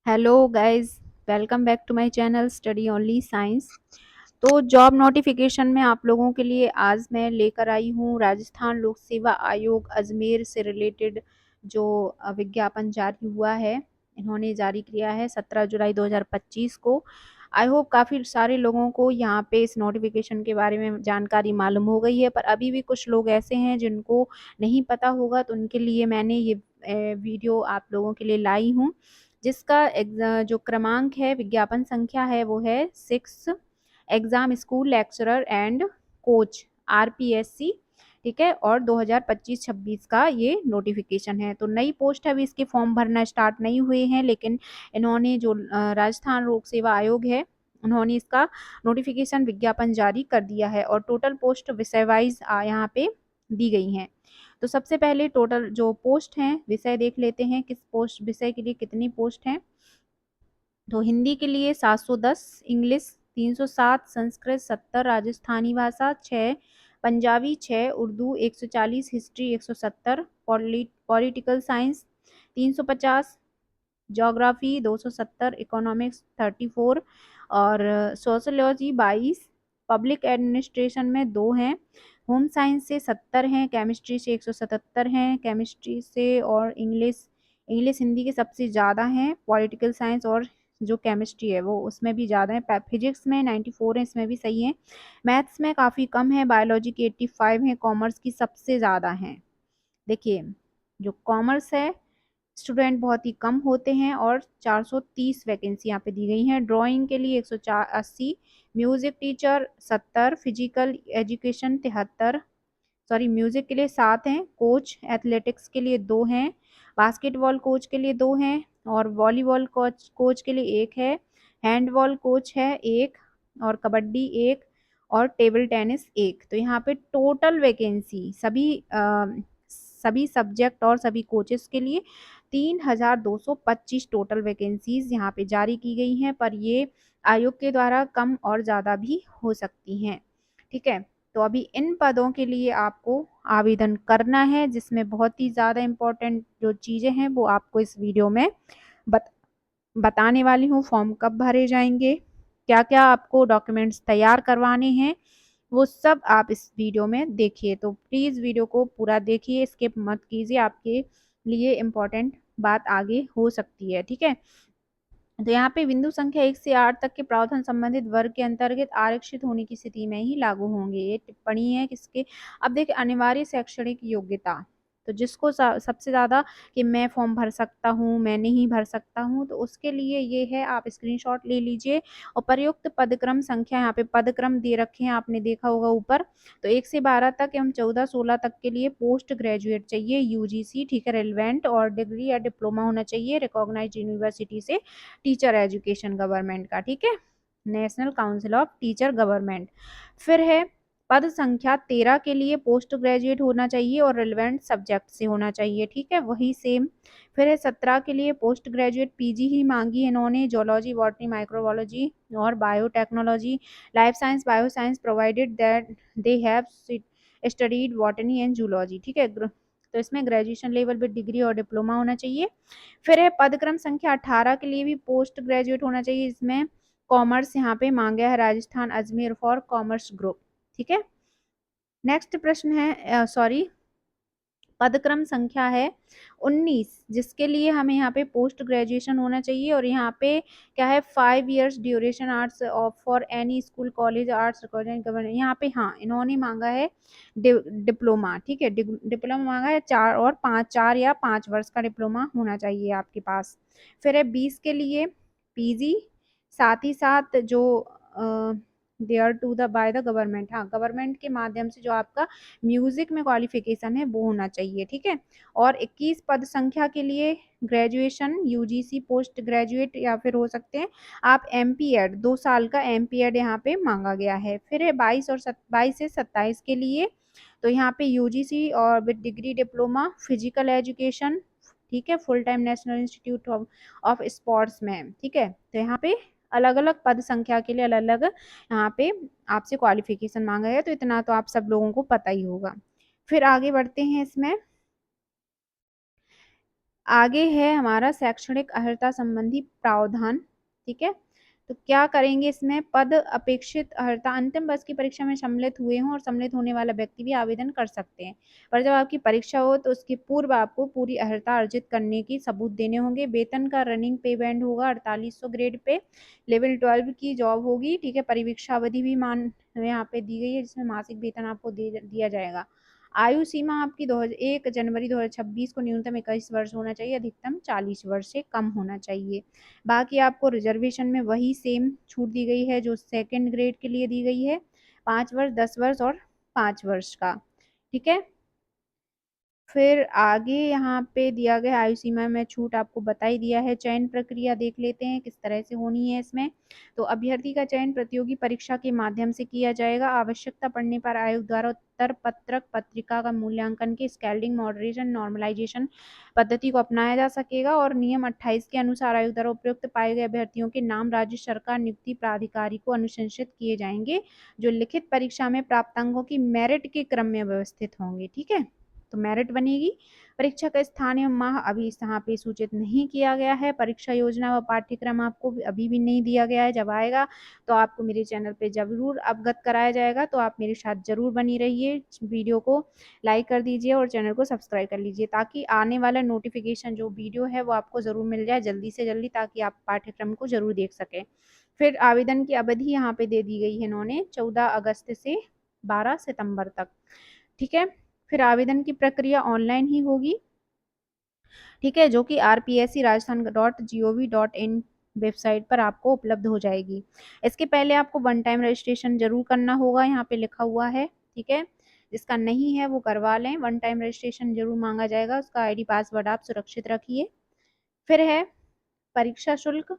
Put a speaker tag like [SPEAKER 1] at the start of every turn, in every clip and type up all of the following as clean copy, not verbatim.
[SPEAKER 1] Hello guys, welcome back to my channel study only science. तो job notification में आप लोगों के लिए आज मैं लेकर आई हूँ राजस्थान लोक सेवा आयोग अजमेर से रिलेटेड जो विज्ञापन जारी हुआ है। इन्होंने जारी किया है 17 जुलाई 2025 को। आई होप काफ़ी सारे लोगों को यहाँ पे इस नोटिफिकेशन के बारे में जानकारी मालूम हो गई है, पर अभी भी कुछ लोग ऐसे हैं जिनको नहीं पता होगा, तो उनके लिए मैंने ये वीडियो आप लोगों के लिए लाई हूँ, जिसका जो क्रमांक है, विज्ञापन संख्या है, वो है 6 exam school lecturer and coach RPSC. ठीक है, और 2025-26 का ये नोटिफिकेशन है। तो नई पोस्ट है, अभी इसके फॉर्म भरना स्टार्ट नहीं हुए हैं, लेकिन इन्होंने जो राजस्थान लोक सेवा आयोग है, उन्होंने इसका नोटिफिकेशन विज्ञापन जारी कर दिया है और टोटल पोस्ट विषय वाइज यहाँ पे दी गई हैं। तो सबसे पहले टोटल जो पोस्ट हैं विषय देख लेते हैं, किस पोस्ट विषय के लिए कितनी पोस्ट हैं। तो हिंदी के लिए 710, इंग्लिश 307, संस्कृत 70, राजस्थानी भाषा 6, Punjabi 6, Urdu 140, history 170, political science 350, geography 270, economics 34 और सोशोलॉजी 22, पब्लिक एडमिनिस्ट्रेशन में 2 हैं, होम साइंस से 70 हैं, केमिस्ट्री से 177 हैं, केमिस्ट्री से और इंग्लिश इंग्लिश हिंदी के सबसे ज़्यादा हैं, पॉलिटिकल साइंस और जो केमिस्ट्री है वो उसमें भी ज़्यादा है, फिजिक्स में 94 है, इसमें भी सही है, मैथ्स में काफ़ी कम है, बायोलॉजी की 85 है, कॉमर्स की सबसे ज़्यादा हैं। देखिए, जो कॉमर्स है स्टूडेंट बहुत ही कम होते हैं और 430 वैकेंसी यहाँ पे दी गई हैं। ड्राइंग के लिए 180, music teacher 70, physical education 73, sorry music के लिए 7 हैं, कोच एथलेटिक्स के लिए 2 हैं, बास्केटबॉल कोच के लिए 2 हैं और वॉलीबॉल कोच कोच के लिए 1 है, हैंडबॉल कोच है 1 और कबड्डी 1 और टेबल टेनिस 1। तो यहाँ पे टोटल वैकेंसी सभी सब्जेक्ट और सभी कोचेस के लिए 3225 टोटल वैकेंसीज यहाँ पे जारी की गई हैं, पर ये आयोग के द्वारा कम और ज़्यादा भी हो सकती हैं। ठीक है, तो अभी इन पदों के लिए आपको आवेदन करना है, जिसमें बहुत ही ज़्यादा इम्पोर्टेंट जो चीज़ें हैं वो आपको इस वीडियो में बत, बताने वाली हूँ। फॉर्म कब भरे जाएंगे, क्या क्या आपको डॉक्यूमेंट्स तैयार करवाने हैं, वो सब आप इस वीडियो में देखिए। तो प्लीज़ वीडियो को पूरा देखिए, स्किप मत कीजिए, आपके लिए इम्पोर्टेंट बात आगे हो सकती है। ठीक है, तो यहाँ पे बिंदु संख्या 1 से 8 तक के प्रावधान संबंधित वर्ग के अंतर्गत आरक्षित होने की स्थिति में ही लागू होंगे। ये टिप्पणी है किसके। अब देखिए, अनिवार्य शैक्षणिक योग्यता, तो जिसको सबसे ज़्यादा कि मैं फॉर्म भर सकता हूँ, मैं नहीं भर सकता हूँ, तो उसके लिए ये है, आप स्क्रीनशॉट ले लीजिए। और प्रयुक्त पदक्रम संख्या, यहाँ पे पदक्रम दे रखे हैं, आपने देखा होगा ऊपर। तो 1 से 12 तक एवं 14-16 तक के लिए पोस्ट ग्रेजुएट चाहिए यूजीसी, ठीक है, रेलिवेंट, और डिग्री या डिप्लोमा होना चाहिए रिकॉग्नाइज्ड यूनिवर्सिटी से, टीचर एजुकेशन गवर्नमेंट का। ठीक है, national council of teacher government. फिर है पद संख्या 13 के लिए पोस्ट ग्रेजुएट होना चाहिए और रिलेवेंट सब्जेक्ट से होना चाहिए। ठीक है, वही सेम। फिर है 17 के लिए पोस्ट ग्रेजुएट पीजी ही मांगी है इन्होंने, जोलॉजी, बॉटनी, माइक्रोबायोलॉजी और biotechnology, life science, bio science, provided that they have studied botany and zoology. ठीक है, तो इसमें ग्रेजुएशन लेवल पे डिग्री और डिप्लोमा होना चाहिए। फिर है पदक्रम संख्या 18 के लिए भी पोस्ट ग्रेजुएट होना चाहिए, इसमें कॉमर्स यहाँ पे मांगा है Rajasthan Ajmer for commerce group. ठीक है, नेक्स्ट प्रश्न है, सॉरी, पदक्रम संख्या है 19, जिसके लिए हमें यहाँ पे पोस्ट ग्रेजुएशन होना चाहिए और यहाँ पे क्या है, 5 years duration arts of for any school college arts government. यहाँ पे हाँ, इन्होंने मांगा है डिप्लोमा। ठीक है, डिप्लोमा मांगा है 4 या 5 वर्ष का डिप्लोमा होना चाहिए आपके पास। फिर है 20 के लिए पीजी, साथ ही साथ जो there to the by the government, हाँ, गवर्नमेंट के माध्यम से जो आपका म्यूजिक में क्वालिफिकेशन है वो होना चाहिए। ठीक है, और 21 पद संख्या के लिए ग्रेजुएशन यूजीसी पोस्ट ग्रेजुएट या फिर हो सकते हैं आप एमपी एड, 2 साल का एमपी एड यहाँ पे मांगा गया है। फिर है 22 से 27 के लिए, तो यहाँ पे यूजीसी और with degree diploma physical education, ठीक है, full time national institute of sports में। ठीक है, तो यहाँ पे अलग अलग पद संख्या के लिए अलग अलग यहाँ पे आपसे क्वालिफिकेशन मांगा है, तो इतना तो आप सब लोगों को पता ही होगा। फिर आगे बढ़ते हैं इसमें, आगे है हमारा शैक्षणिक अर्हता संबंधी प्रावधान। ठीक है, तो क्या करेंगे इसमें, पद अपेक्षित अर्हता अंतिम वर्ष की परीक्षा में सम्मिलित हुए हों और सम्मिलित होने वाला व्यक्ति भी आवेदन कर सकते हैं, पर जब आपकी परीक्षा हो तो उसके पूर्व आपको पूरी अर्हता अर्जित करने की सबूत देने होंगे। वेतन का रनिंग पे बैंड होगा 4800 ग्रेड पे, लेवल 12 की जॉब होगी। ठीक है, परिवीक्षा अवधि भी मान यहाँ पे दी गई है, जिसमें मासिक वेतन आपको दिया जाएगा। आयु सीमा आपकी 1 जनवरी 2026 को न्यूनतम 21 वर्ष होना चाहिए, अधिकतम 40 वर्ष से कम होना चाहिए। बाकी आपको रिजर्वेशन में वही सेम छूट दी गई है जो सेकंड ग्रेड के लिए दी गई है, 5 वर्ष, 10 वर्ष और 5 वर्ष का। ठीक है, फिर आगे यहाँ पे दिया गया आयु सीमा में छूट आपको बता ही दिया है। चयन प्रक्रिया देख लेते हैं किस तरह से होनी है इसमें। तो अभ्यर्थी का चयन प्रतियोगी परीक्षा के माध्यम से किया जाएगा। आवश्यकता पड़ने पर आयोग द्वारा उत्तर पत्रक पत्रिका का मूल्यांकन के स्केलिंग, मॉडरेशन, नॉर्मलाइजेशन पद्धति को अपनाया जा सकेगा और नियम 28 के अनुसार आयोग द्वारा उपयुक्त पाए गए अभ्यर्थियों के नाम राज्य सरकार नियुक्ति प्राधिकारी को अनुशंसित किए जाएंगे, जो लिखित परीक्षा में प्राप्त अंकों की मेरिट के क्रम में व्यवस्थित होंगे। ठीक है, तो मेरिट बनेगी। परीक्षा का स्थान एवं माह अभी यहाँ पे सूचित नहीं किया गया है। परीक्षा योजना व पाठ्यक्रम आपको अभी भी नहीं दिया गया है, जब आएगा तो आपको मेरे चैनल पे जरूर अवगत कराया जाएगा। तो आप मेरे साथ जरूर बनी रहिए, वीडियो को लाइक कर दीजिए और चैनल को सब्सक्राइब कर लीजिए, ताकि आने वाला नोटिफिकेशन जो वीडियो है वो आपको जरूर मिल जाए जल्दी से जल्दी, ताकि आप पाठ्यक्रम को जरूर देख सकें। फिर आवेदन की अवधि यहाँ पे दे दी गई है इन्होंने, 14 अगस्त से 12 सितंबर तक। ठीक है, फिर आवेदन की प्रक्रिया ऑनलाइन ही होगी। ठीक है, जो कि RPSC rajasthan.gov.in वेबसाइट पर आपको उपलब्ध हो जाएगी। इसके पहले आपको वन टाइम रजिस्ट्रेशन जरूर करना होगा, यहाँ पे लिखा हुआ है। ठीक है, जिसका नहीं है वो करवा लें, वन टाइम रजिस्ट्रेशन जरूर मांगा जाएगा, उसका ID पासवर्ड आप सुरक्षित रखिए। फिर है परीक्षा शुल्क।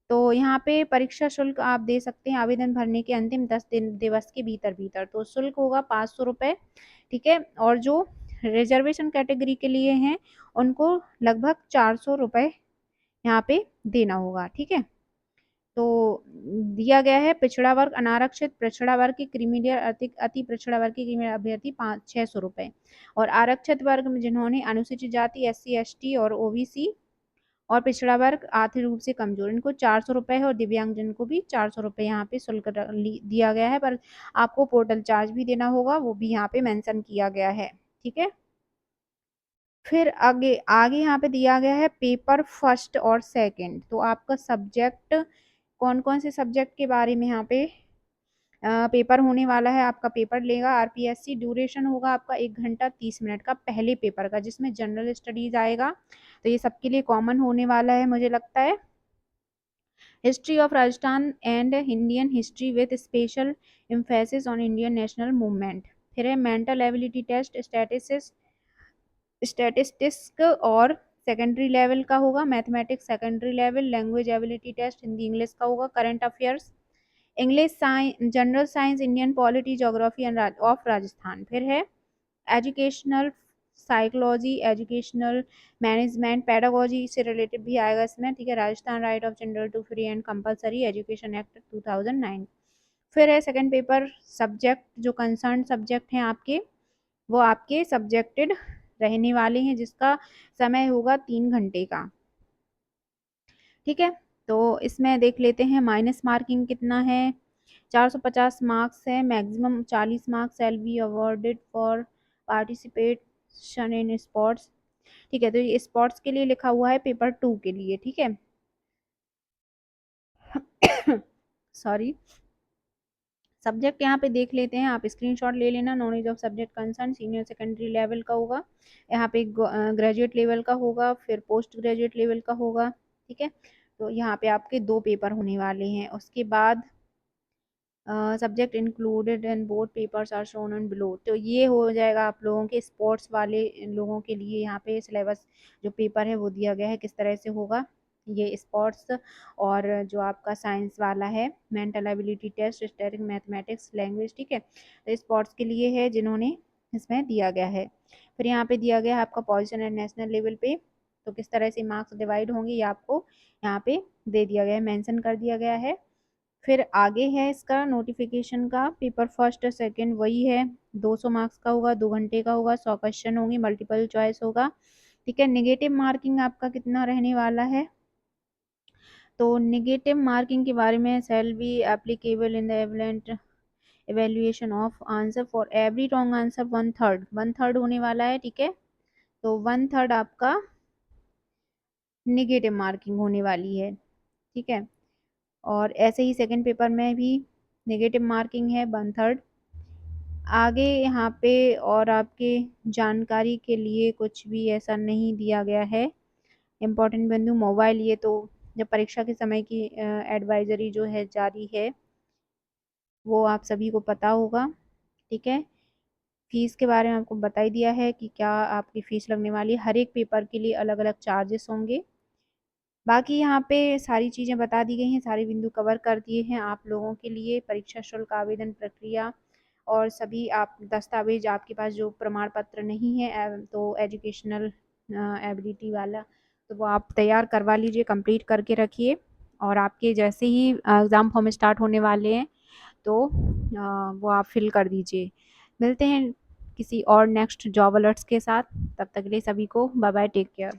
[SPEAKER 1] तो यहाँ पे परीक्षा शुल्क आप दे सकते हैं आवेदन भरने के अंतिम 10 दिवस के भीतर भीतर। तो शुल्क होगा 500 रुपये। ठीक है, और जो रिजर्वेशन कैटेगरी के लिए हैं उनको लगभग 400 रुपये यहाँ पे देना होगा। ठीक है, तो दिया गया है पिछड़ा वर्ग, अनारक्षित, पिछड़ा वर्ग की क्रीमिलियर, अति पिछड़ा वर्ग की क्रीमिलियर अभ्यर्थी 600 रुपये, और आरक्षित वर्ग में जिन्होंने अनुसूचित जाति, SC ST और OBC और पिछड़ा वर्ग आर्थिक रूप से कमजोर, इनको 400 रुपये है, और दिव्यांगजन को भी 400 रुपये यहाँ पे शुल्क दिया गया है। पर आपको पोर्टल चार्ज भी देना होगा, वो भी यहाँ पे मेंशन किया गया है। ठीक है, फिर आगे आगे यहाँ पे दिया गया है पेपर फर्स्ट और सेकंड। तो आपका सब्जेक्ट कौन कौन से सब्जेक्ट के बारे में यहाँ पे पेपर होने वाला है, आपका पेपर लेगा RPSC। ड्यूरेशन होगा आपका 1 घंटा 30 मिनट का पहले पेपर का, जिसमें जनरल स्टडीज आएगा, तो ये सबके लिए कॉमन होने वाला है मुझे लगता है। History of Rajasthan and Indian history with special emphasis on Indian national movement. फिर है मेंटल एबिलिटी टेस्ट, स्टैटिस्टिक्स और सेकेंडरी लेवल का होगा, mathematics secondary level, language ability test Hindi English का होगा, current affairs, English, science, general science, Indian polity, geography of Rajasthan. फिर है educational psychology, educational management, pedagogy से रिलेटेड भी आएगा इसमें। ठीक है, Rajasthan right of children to free and compulsory education act 2009। फिर है सेकंड पेपर सब्जेक्ट, जो कंसर्न सब्जेक्ट हैं आपके, वो आपके सब्जेक्टेड रहने वाले हैं, जिसका समय होगा 3 घंटे का। ठीक है, तो इसमें देख लेते हैं माइनस मार्किंग कितना है। 450 मार्क्स है, maximum 40 marks L be awarded for participation in sports. ठीक है, तो ये स्पोर्ट्स के लिए लिखा हुआ है, पेपर 2 के लिए। ठीक है, सॉरी। सब्जेक्ट यहाँ पे देख लेते हैं, आप स्क्रीनशॉट ले लेना। Knowledge of subject concern senior secondary level का होगा, यहाँ पे ग्रेजुएट लेवल का होगा, फिर पोस्ट ग्रेजुएट लेवल का होगा। ठीक है, तो यहाँ पे आपके 2 पेपर होने वाले हैं। उसके बाद subject included and board papers are shown on below. तो ये हो जाएगा आप लोगों के स्पोर्ट्स वाले लोगों के लिए। यहाँ पे सिलेबस जो पेपर है वो दिया गया है किस तरह से होगा, ये स्पोर्ट्स और जो आपका साइंस वाला है mental ability test, static, mathematics, language. ठीक है, तो स्पोर्ट्स के लिए है जिन्होंने इसमें दिया गया है। फिर यहाँ पे दिया गया है आपका पोजीशन एट नेशनल लेवल पे, तो किस तरह से मार्क्स डिवाइड होंगे ये आपको यहाँ पे दे दिया गया है, मेंशन कर दिया गया है। फिर आगे है इसका नोटिफिकेशन का, पेपर फर्स्ट और सेकंड वही है, 200 मार्क्स का होगा, 2 घंटे का होगा, 100 क्वेश्चन होंगे, मल्टीपल चॉइस होगा। ठीक है। नेगेटिव मार्किंग आपका कितना रहने वाला है? तो नेगेटिव मार्किंग के बारे में, shall be applicable in the एवलेंट evaluation of answer for every wrong answer 1/3, 1/3 होने वाला है। ठीक है, तो 1/3 आपका नेगेटिव मार्किंग होने वाली है। ठीक है, और ऐसे ही सेकंड पेपर में भी नेगेटिव मार्किंग है 1/3। आगे यहाँ पे और आपके जानकारी के लिए कुछ भी ऐसा नहीं दिया गया है। इम्पोर्टेंट बिंदु मोबाइल, ये तो जब परीक्षा के समय की एडवाइजरी जो है जारी है, वो आप सभी को पता होगा। ठीक है, फीस के बारे में आपको बता ही दिया है कि क्या आपकी फीस लगने वाली है। हर एक पेपर के लिए अलग अलग चार्जेस होंगे। बाकी यहाँ पे सारी चीज़ें बता दी गई हैं, सारे बिंदु कवर कर दिए हैं आप लोगों के लिए। परीक्षा शुल्क, आवेदन प्रक्रिया और सभी आप दस्तावेज, आपके पास जो प्रमाण पत्र नहीं है तो एजुकेशनल एबिलिटी वाला, तो वो आप तैयार करवा लीजिए, कंप्लीट करके रखिए। और आपके जैसे ही एग्ज़ाम फॉर्म स्टार्ट होने वाले हैं तो वो आप फिल कर दीजिए। मिलते हैं किसी और नेक्स्ट जॉब अलर्ट्स के साथ। तब तक के लिए सभी को बाय बाय, टेक केयर।